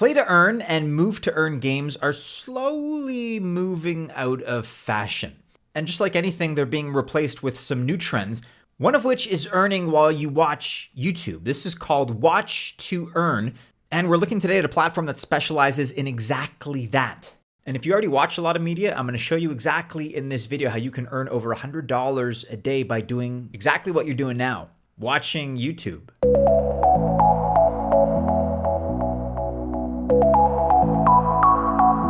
Play to earn and move to earn games are slowly moving out of fashion. And just like anything, they're being replaced with some new trends, one of which is earning while you watch YouTube. This is called Watch to Earn, and we're looking today at a platform that specializes in exactly that. And if you already watch a lot of media, I'm going to show you exactly in this video how you can earn over $100 a day by doing exactly what you're doing now, watching YouTube.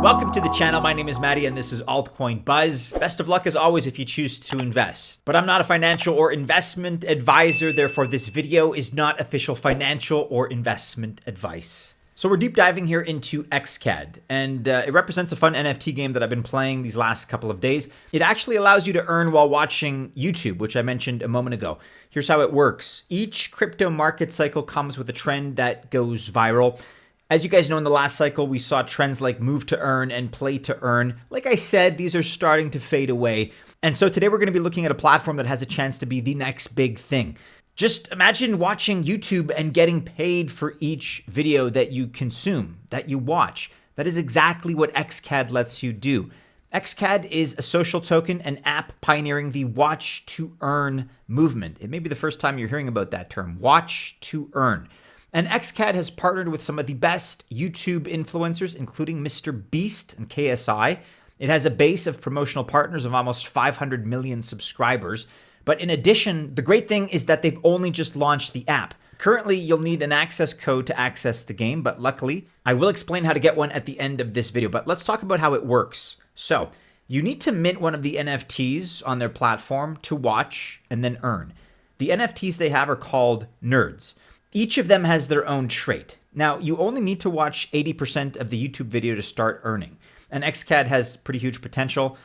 Welcome to the channel. My name is Maddie and this is Altcoin Buzz. Best of luck as always if you choose to invest. But I'm not a financial or investment advisor, therefore this video is not official financial or investment advice. So we're deep diving here into XCAD, and it represents a fun NFT game that I've been playing these last couple of days. It actually allows you to earn while watching YouTube, which I mentioned a moment ago. Here's how it works. Each crypto market cycle comes with a trend that goes viral. As you guys know, in the last cycle, we saw trends like move to earn and play to earn. Like I said, these are starting to fade away. And so today we're going to be looking at a platform that has a chance to be the next big thing. Just imagine watching YouTube and getting paid for each video that you consume, that you watch. That is exactly what XCAD lets you do. XCAD is a social token, an app pioneering the watch to earn movement. It may be the first time you're hearing about that term, watch to earn. And XCAD has partnered with some of the best YouTube influencers, including Mr. Beast and KSI. It has a base of promotional partners of almost 500 million subscribers. But in addition, the great thing is that they've only just launched the app. Currently, you'll need an access code to access the game, but luckily, I will explain how to get one at the end of this video. But let's talk about how it works. So, you need to mint one of the NFTs on their platform to watch and then earn. The NFTs they have are called nerds. Each of them has their own trait. Now, you only need to watch 80% of the YouTube video to start earning. And XCAD has pretty huge potential.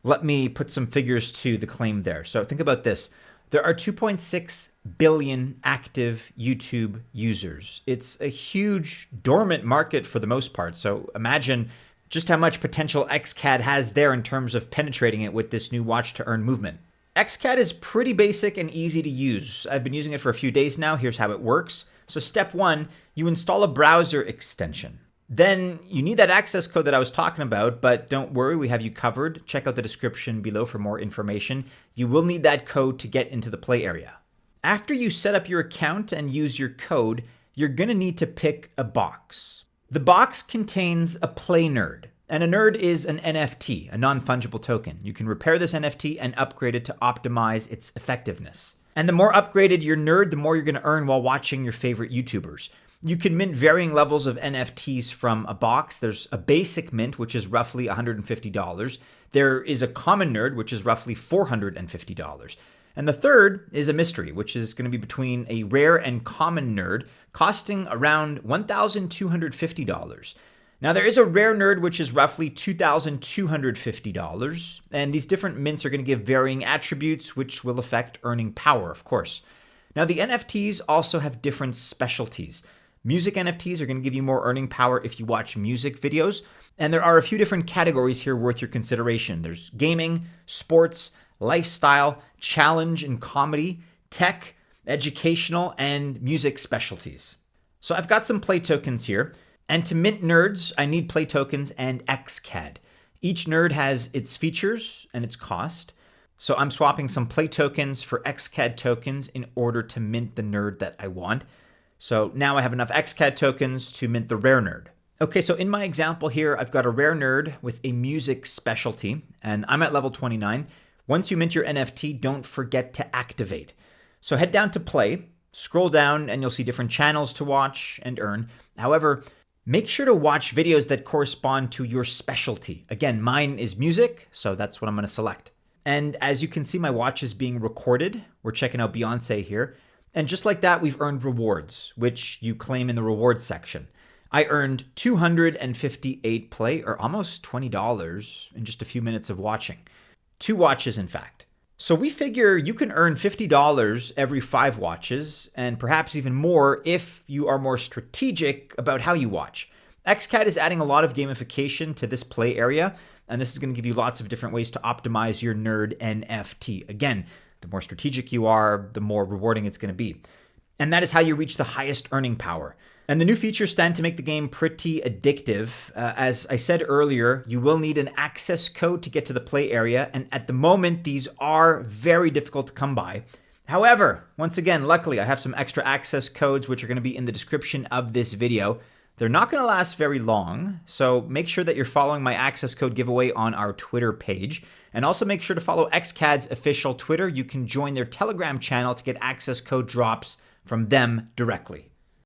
Let me put some figures to the claim there. So think about this. There are 2.6 billion active YouTube users. It's a huge dormant market for the most part. So imagine just how much potential XCAD has there in terms of penetrating it with this new watch to earn movement. XCAD is pretty basic and easy to use. I've been using it for a few days now. Here's how it works. So step one, you install a browser extension. Then you need that access code that I was talking about, but don't worry, we have you covered. Check out the description below for more information. You will need that code to get into the play area. After you set up your account and use your code, you're going to need to pick a box. The box contains a play nerd. And a nerd is an NFT, a non-fungible token. You can repair this NFT and upgrade it to optimize its effectiveness. And the more upgraded your nerd, the more you're going to earn while watching your favorite YouTubers. You can mint varying levels of NFTs from a box. There's a basic mint, which is roughly $150. There is a common nerd, which is roughly $450. And the third is a mystery, which is going to be between a rare and common nerd, costing around $1,250. Now, there is a rare nerd, which is roughly $2,250, and these different mints are going to give varying attributes, which will affect earning power, of course. Now, the NFTs also have different specialties. Music NFTs are going to give you more earning power if you watch music videos, and there are a few different categories here worth your consideration. There's gaming, sports, lifestyle, challenge and comedy, tech, educational, and music specialties. So I've got some play tokens here. And to mint nerds, I need play tokens and XCAD. Each nerd has its features and its cost. So I'm swapping some play tokens for XCAD tokens in order to mint the nerd that I want. So now I have enough XCAD tokens to mint the rare nerd. Okay, so in my example here, I've got a rare nerd with a music specialty, and I'm at level 29. Once you mint your NFT, don't forget to activate. So head down to play, scroll down, and you'll see different channels to watch and earn. However, make sure to watch videos that correspond to your specialty. Again, mine is music, so that's what I'm going to select. And as you can see, my watch is being recorded. We're checking out Beyonce here. And just like that, we've earned rewards, which you claim in the rewards section. I earned 258 play, or almost $20 in just a few minutes of watching. 2 watches, in fact. So we figure you can earn $50 every 5 watches, and perhaps even more if you are more strategic about how you watch. XCAD is adding a lot of gamification to this play area, and this is going to give you lots of different ways to optimize your nerd NFT. Again, the more strategic you are, the more rewarding it's going to be. And that is how you reach the highest earning power. And the new features stand to make the game pretty addictive. As I said earlier, you will need an access code to get to the play area, and at the moment, these are very difficult to come by. However, once again, luckily, I have some extra access codes which are going to be in the description of this video. They're not going to last very long, so make sure that you're following my access code giveaway on our Twitter page. And also make sure to follow XCAD's official Twitter. You can join their Telegram channel to get access code drops from them directly.